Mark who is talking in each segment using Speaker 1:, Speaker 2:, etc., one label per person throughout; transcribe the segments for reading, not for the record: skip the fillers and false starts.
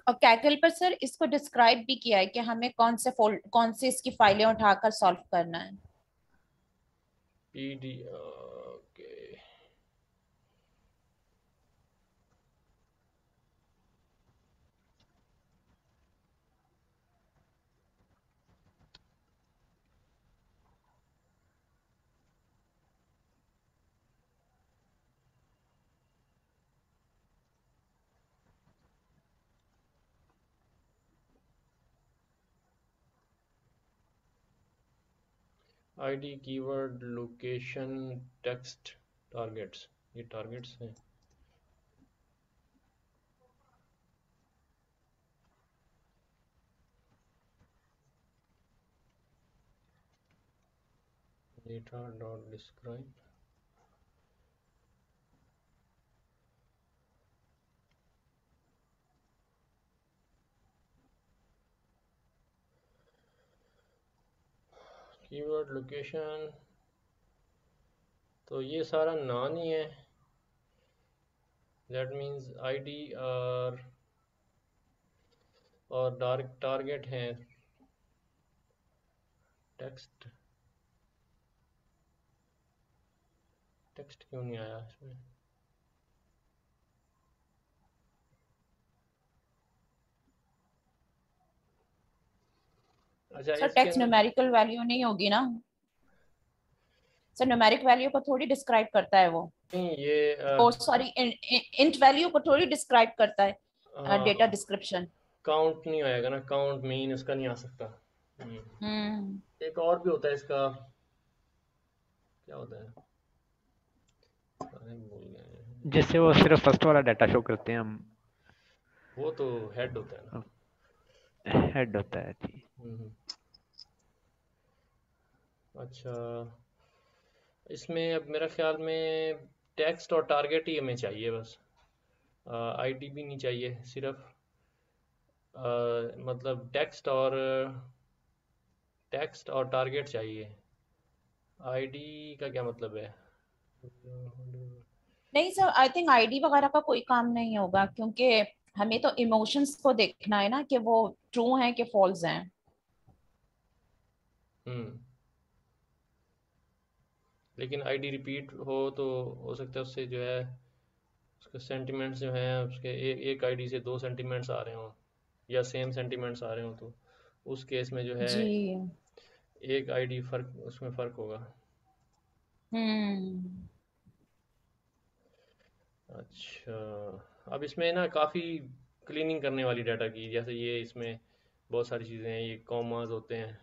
Speaker 1: और कैगल पर सर इसको डिस्क्राइब भी किया है कि हमें कौन से इसकी फाइलें उठाकर सॉल्व करना है।
Speaker 2: PD okay. ID keyword location text targets, ये टारगेट्स हैं। Data dot describe, keyword location, तो ये सारा नॉन ही है। दैट मीन्स आईडी और टारगेट हैं टेक्स्ट। टेक्स्ट क्यों नहीं आया इसमें? अच्छा
Speaker 1: सर
Speaker 2: इसके
Speaker 1: टेक्स्ट
Speaker 2: अंदर
Speaker 1: न्यूमेरिकल वैल्यू नहीं होगी ना सर? न्यूमेरिक वैल्यू को थोड़ी डिस्क्राइब करता है वो।
Speaker 2: नहीं, ये
Speaker 1: ओ सॉरी, इंट वैल्यू को थोड़ी डिस्क्राइब करता है डेटा डिस्क्रिप्शन।
Speaker 2: काउंट नहीं आएगा ना, काउंट मीन इसका नहीं आ सकता।
Speaker 1: हम्म।
Speaker 2: एक और भी होता है इसका, क्या होता है, अरे भूल गए।
Speaker 3: जिससे वो सिर्फ फर्स्ट वाला डाटा शो करते हैं हम।
Speaker 2: वो तो हेड होता है ना।
Speaker 3: हेड होता है जी।
Speaker 2: अच्छा, इसमें अब मेरा ख्याल में टेक्स्ट और टारगेट ही हमें चाहिए बस। आईडी भी नहीं चाहिए, सिर्फ मतलब टेक्स्ट और टारगेट चाहिए। आईडी का क्या मतलब है?
Speaker 1: नहीं सर, आई थिंक आईडी वगैरह का कोई काम नहीं होगा, क्योंकि हमें तो इमोशंस को देखना है ना कि वो ट्रू हैं कि फॉल्स हैं।
Speaker 2: हम्म लेकिन आईडी रिपीट हो तो हो सकता है उससे जो है उसके सेंटिमेंट्स जो हैं उसके एक आईडी से दो सेंटिमेंट्स आ रहे हों, या सेम सेंटिमेंट्स आ रहे हों, तो उस केस में जो है
Speaker 1: जी।
Speaker 2: एक आईडी फर्क, उसमें फ़र्क होगा।
Speaker 1: हम्म।
Speaker 2: अच्छा, अब इसमें ना काफ़ी क्लीनिंग करने वाली डाटा की, जैसे ये इसमें बहुत सारी चीज़ें हैं, ये कॉमास होते हैं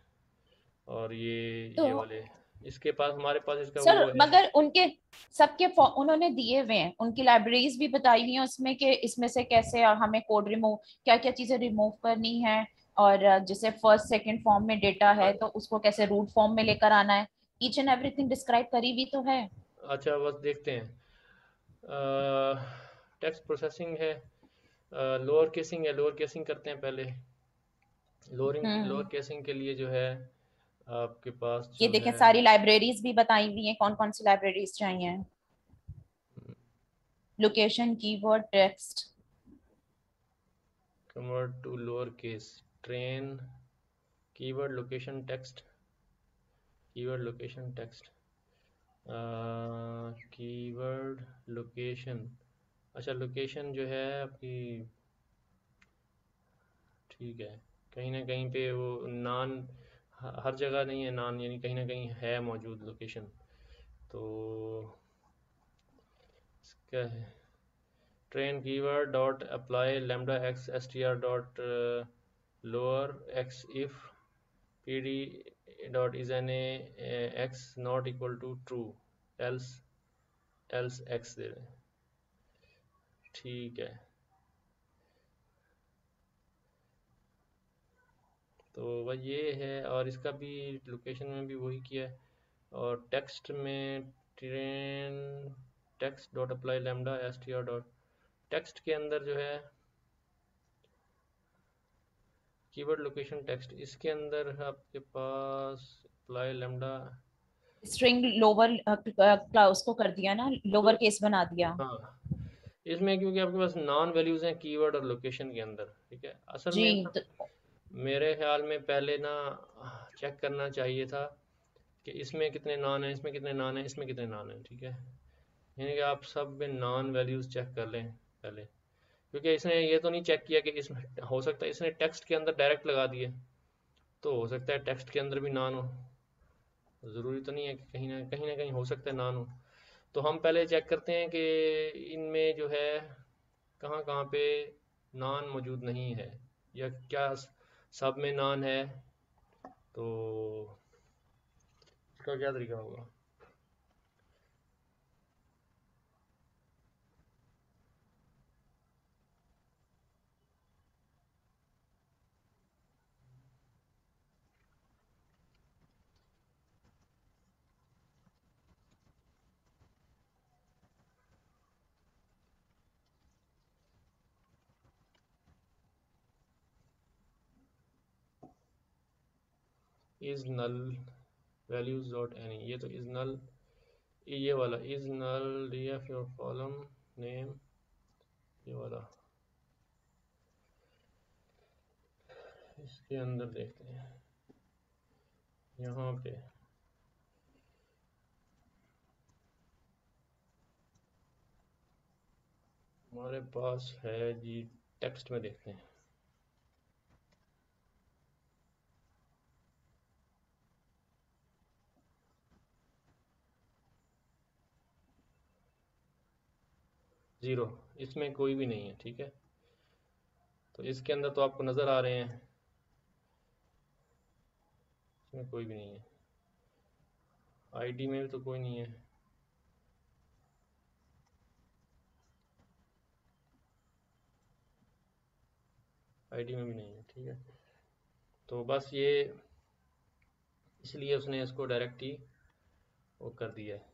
Speaker 2: और
Speaker 1: तो
Speaker 2: ये वाले, इसके पास हमारे पास इसका
Speaker 1: सर
Speaker 2: वो है।
Speaker 1: मगर उनके सबके उन्होंने दिए हुए हैं, उनकी लाइब्रेरीज भी बताई हुई हैं उसमें कि इसमें से कैसे हमें कोड रिमूव, क्या क्या चीजें रिमूव करनी है, और जैसे फर्स्ट सेकंड फॉर्म में डेटा है तो उसको कैसे रूट फॉर्म में लेकर आना है। ईच एंड एवरीथिंग डिस्क्राइब करी भी तो है।
Speaker 2: अच्छा बस देखते हैं। टेक्स्ट प्रोसेसिंग है, लोअर केसिंग है, लोअर केसिंग करते हैं पहले। लोअर
Speaker 1: हम्म।
Speaker 2: केसिंग के लिए जो है आपके पास
Speaker 1: ये
Speaker 2: जो
Speaker 1: देखें,
Speaker 2: है
Speaker 1: सारी लाइब्रेरीज भी बताई हुई हैं, कौन कौन सी लाइब्रेरीज चाहिए। Location, keyword, text.
Speaker 2: Convert to lower case, train, keyword location text, keyword location text, keyword location. अच्छा लोकेशन जो है आपकी, ठीक है, कहीं ना कहीं पे वो नान, हर जगह नहीं है नान, यानी कहीं ना कहीं है मौजूद लोकेशन। तो इसका है train keyword dot apply lambda X S T R dot lower X if P D dot is N X not equal to true, else else X दे रहे हैं। ठीक है, तो वह ये है, और इसका भी लोकेशन में भी वही किया है, और टेक्स्ट में train text dot apply lambda S T R dot, text के अंदर जो है कीवर्ड लोकेशन टेक्स्ट, इसके अंदर आपके पास अप्लाई लैम्डा,
Speaker 1: स्ट्रिंग लोअर उसको कर दिया ना,
Speaker 2: तो
Speaker 1: लोअर केस बना दिया।
Speaker 2: हाँ इसमें क्योंकि आपके पास नॉन वैल्यूज हैं कीवर्ड और लोकेशन के अंदर, ठीक है। असल
Speaker 1: जी
Speaker 2: में मेरे ख्याल में पहले ना चेक करना चाहिए था कि इसमें कितने नॉन हैं, इसमें कितने नॉन हैं, इसमें कितने नॉन हैं, ठीक है। यानी कि आप सब में नॉन वैल्यूज चेक कर लें पहले, क्योंकि इसने ये तो नहीं चेक किया कि इसमें हो सकता है इसने टेक्स्ट के अंदर डायरेक्ट लगा दिए, तो हो सकता है टेक्स्ट के अंदर भी नॉन हो, ज़रूरी तो नहीं है कि कहीं ना कहीं हो सकता है नॉन हो। तो हम पहले चेक करते हैं कि इनमें जो है कहाँ कहाँ पे नॉन मौजूद नहीं है, या क्या सब में नॉन है। तो इसका क्या तरीका होगा? Is null values dot any, ये तो इज नल, ये वाला is null DF your column name, ये वाला इसके अंदर देखते हैं यहाँ पे। हमारे पास है जी, टेक्स्ट में देखते हैं। ज़ीरो, इसमें कोई भी नहीं है, ठीक है। तो इसके अंदर तो आपको नज़र आ रहे हैं, इसमें कोई भी नहीं है। आईडी में भी तो कोई नहीं है, आईडी में भी नहीं है, ठीक है। तो बस ये इसलिए उसने इसको डायरेक्ट ही वो कर दिया है,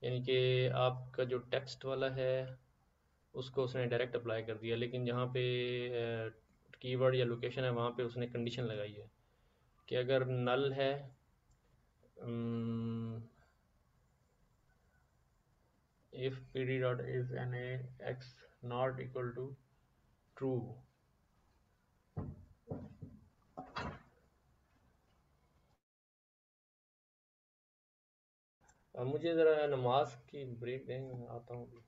Speaker 2: यानी कि आपका जो टेक्स्ट वाला है उसको उसने डायरेक्ट अप्लाई कर दिया, लेकिन जहाँ पे कीवर्ड या लोकेशन है वहाँ पे उसने कंडीशन लगाई है कि अगर नल है, if pd dot is na x not equal to true। अब मुझे ज़रा नमाज की ब्रेक देंगे, मैं आता हूँ।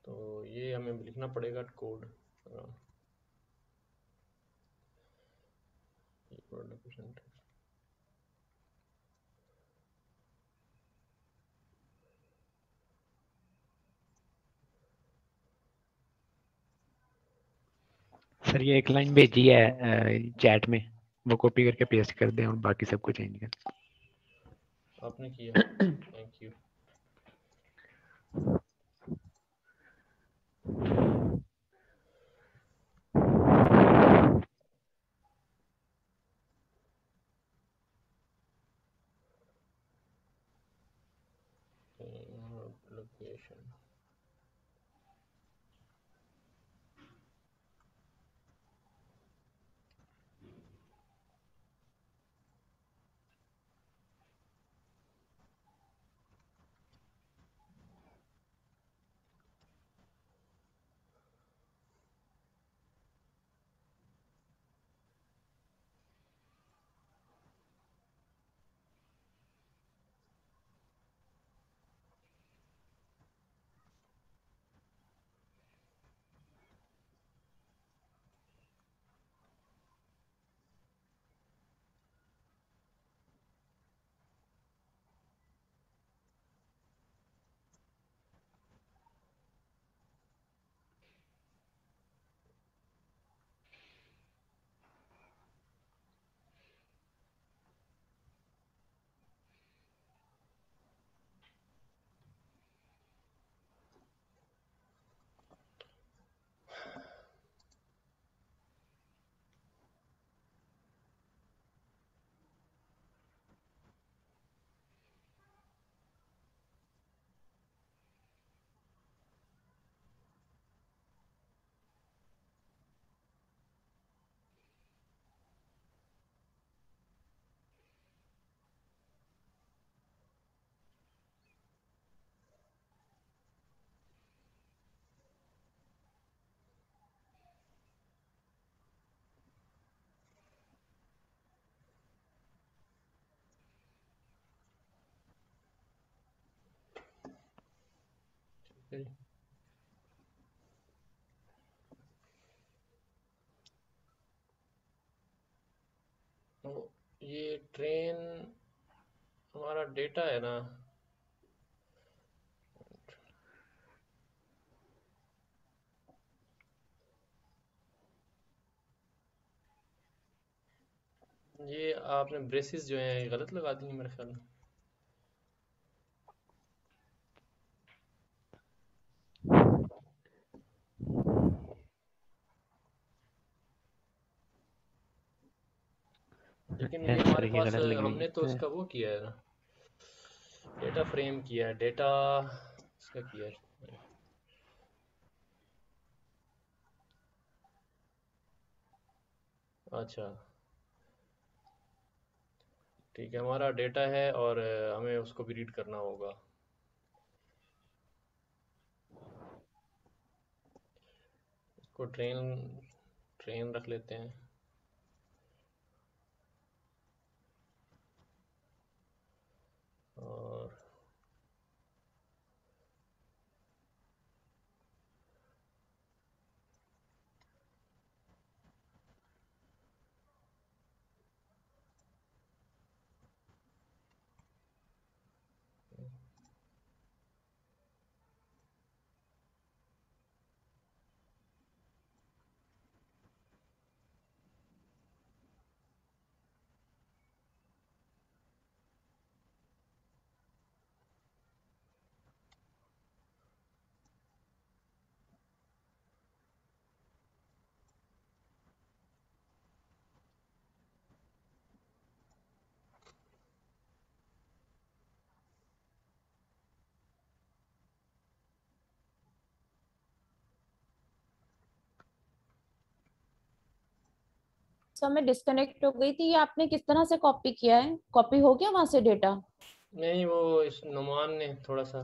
Speaker 2: तो ये हमें लिखना पड़ेगा कोड,
Speaker 3: सर ये एक लाइन भेजी है चैट में, वो कॉपी करके पेस्ट कर दें और बाकी सबको चेंज कर।
Speaker 2: आपने किया, थैंक यू। लोकेशन, तो ये ट्रेन हमारा डेटा है ना, ये आपने ब्रेसेस जो हैं गलत लगा दी हैं मेरे ख्याल में। लेकिन ये
Speaker 3: सर
Speaker 2: हमारे
Speaker 3: ये
Speaker 2: पास
Speaker 3: गलत लगी हुई
Speaker 2: हमने तो
Speaker 3: है।
Speaker 2: उसका वो किया है ना, डेटा फ्रेम किया है, डेटा इसका किया है। अच्छा ठीक है, हमारा डेटा है और हमें उसको भी रीड करना होगा। इसको ट्रेन ट्रेन रख लेते हैं। और
Speaker 1: सर मैं डिस्कनेक्ट हो गई थी, ये आपने किस तरह से कॉपी किया है? कॉपी हो गया वहां से डेटा?
Speaker 2: नहीं, वो इस नुमान ने थोड़ा सा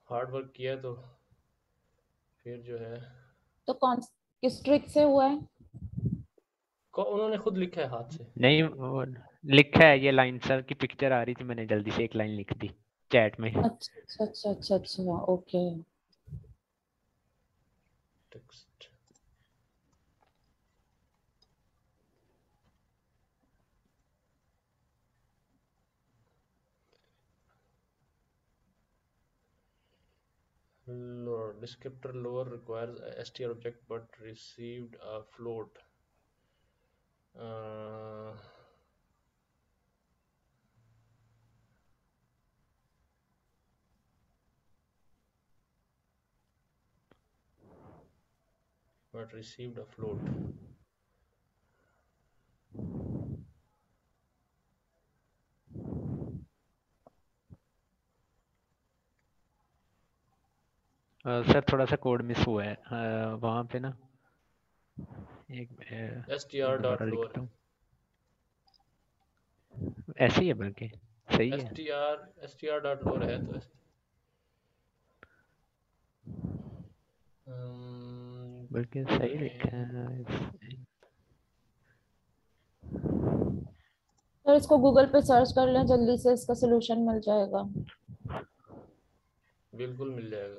Speaker 2: हार्ड वर्क किया तो फिर जो है
Speaker 1: तो कौन किस ट्रिक से हुआ है?
Speaker 2: उन्होंने खुद लिखा है हाथ से।
Speaker 3: नहीं वो लिखा है ये लाइन, सर की पिक्चर आ रही थी, मैंने जल्दी से एक लाइन लिख दी चैट में।
Speaker 1: अच्छा अच्छा अच्छा अच्छा अच्छा, okay.
Speaker 2: Text lower descriptor lower requires a str object but received a float. uh, but received a float.
Speaker 3: Sir थोड़ा सा कोड मिस हुआ है वहां पे ना, एक
Speaker 2: str
Speaker 3: दोबारा
Speaker 2: dot lower
Speaker 3: लिखता हूँ। ऐसे ही है बल्कि सही है,
Speaker 2: str dot lower है तो ऐसे।
Speaker 3: बल्कि सही लिखा है।
Speaker 1: सर इसको गूगल पे सर्च कर लें, जल्दी से इसका सोल्यूशन मिल जाएगा।
Speaker 2: बिल्कुल मिल जाएगा।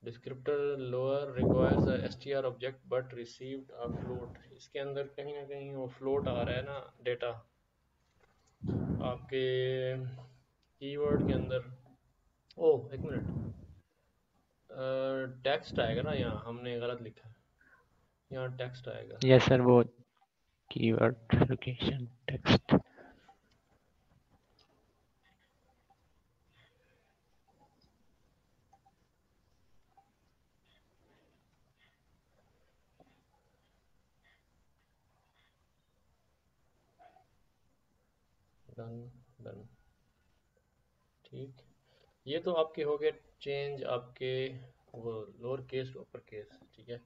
Speaker 2: Descriptor lower requires a str object but received a float. इसके अंदर कहीं ना कहीं वो फ्लोट आ रहा है ना डेटा आपके कीवर्ड के अंदर। ओह एक मिनट, टेक्स्ट आएगा ना, यहाँ हमने गलत लिखा है, यहाँ टेक्स्ट आएगा।
Speaker 3: यस सर, वो keyword location text.
Speaker 2: Done done ठीक। ये तो आपके हो गए चेंज, आपके वो lower case to upper case, ठीक है।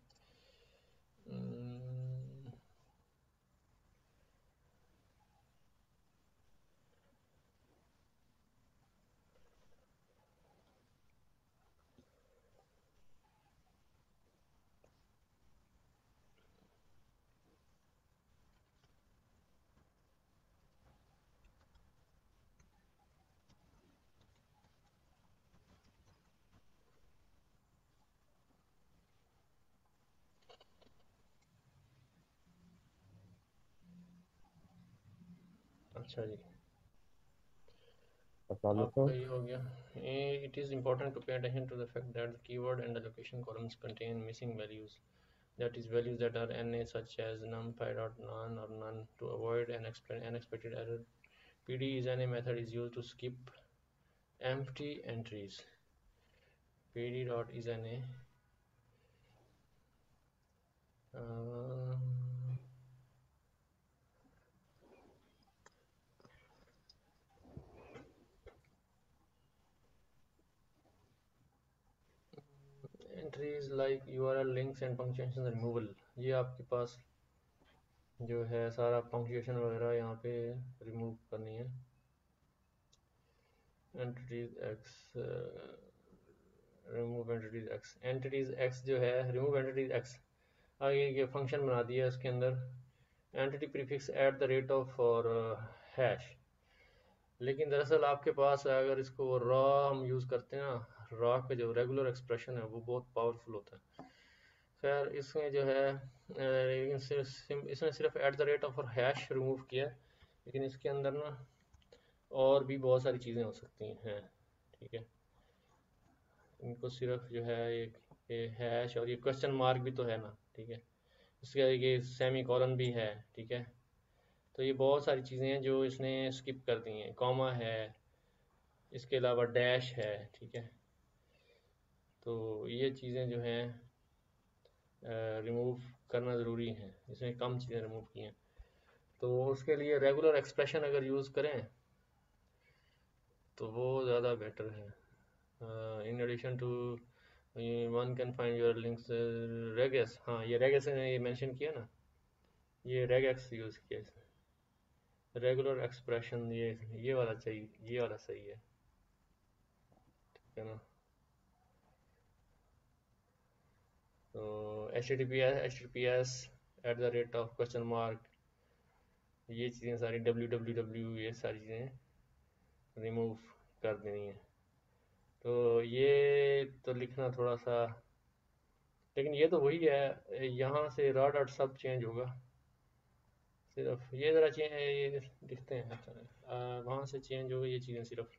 Speaker 2: अच्छा जी,
Speaker 4: आपका
Speaker 2: आपका ये हो गया. It is important to pay attention to the fact that the keyword and the location columns contain missing values. That is, values that are NA, such as numpy.none or none. To avoid an unexpected error, PD is NA method is used to skip empty entries. PD.isNA entries like URL links and punctuation removal. ये आपके पास जो है सारा punctuation वगैरह यहाँ पे remove करनी है. Entities x, remove entities x. Entities x जो है रिमूव एंटिटीज एक्स, आगे ये फंक्शन बना दिया इसके अंदर entity prefix at the rate of और हैश. लेकिन दरअसल आपके पास अगर इसको रॉ हम यूज़ करते हैं ना, रॉ का जो रेगुलर एक्सप्रेशन है वो बहुत पावरफुल होता है. खैर इसमें जो है इसने सिर्फ एट द रेट ऑफ और हैश रिमूव किया, लेकिन इसके अंदर ना और भी बहुत सारी चीज़ें हो सकती हैं. ठीक है, इनको सिर्फ जो है ये हैश और ये क्वेश्चन मार्क भी तो है ना. ठीक है, इसके ये सेमी कॉलन भी है. ठीक है, तो ये बहुत सारी चीज़ें हैं जो इसने स्किप कर दी हैं. कॉमा है, इसके अलावा डैश है. ठीक है, तो ये चीज़ें जो हैं रिमूव करना ज़रूरी है. इसने कम चीज़ें रिमूव की हैं, तो उसके लिए रेगुलर एक्सप्रेशन अगर यूज़ करें तो वो ज़्यादा बेटर है. In addition to one can find your links regex. हाँ, ये रेगेस ने ये मेंशन किया ना, ये रेगेक्स यूज़ किया इसने. रेगुलर एक्सप्रेशन ये वाला चाहिए, ये वाला सही है. ठीक है ना. तो HTTPS at the rate of question mark, ये चीज़ें सारी www ये सारी चीज़ें रिमूव कर देनी है. तो ये तो लिखना थोड़ा सा, लेकिन ये तो वही है. यहाँ से रॉ डॉट सब चेंज होगा, सिर्फ ये ज़रा चेंज ये दिखते हैं. वहाँ से चेंज होगा ये चीज़ें सिर्फ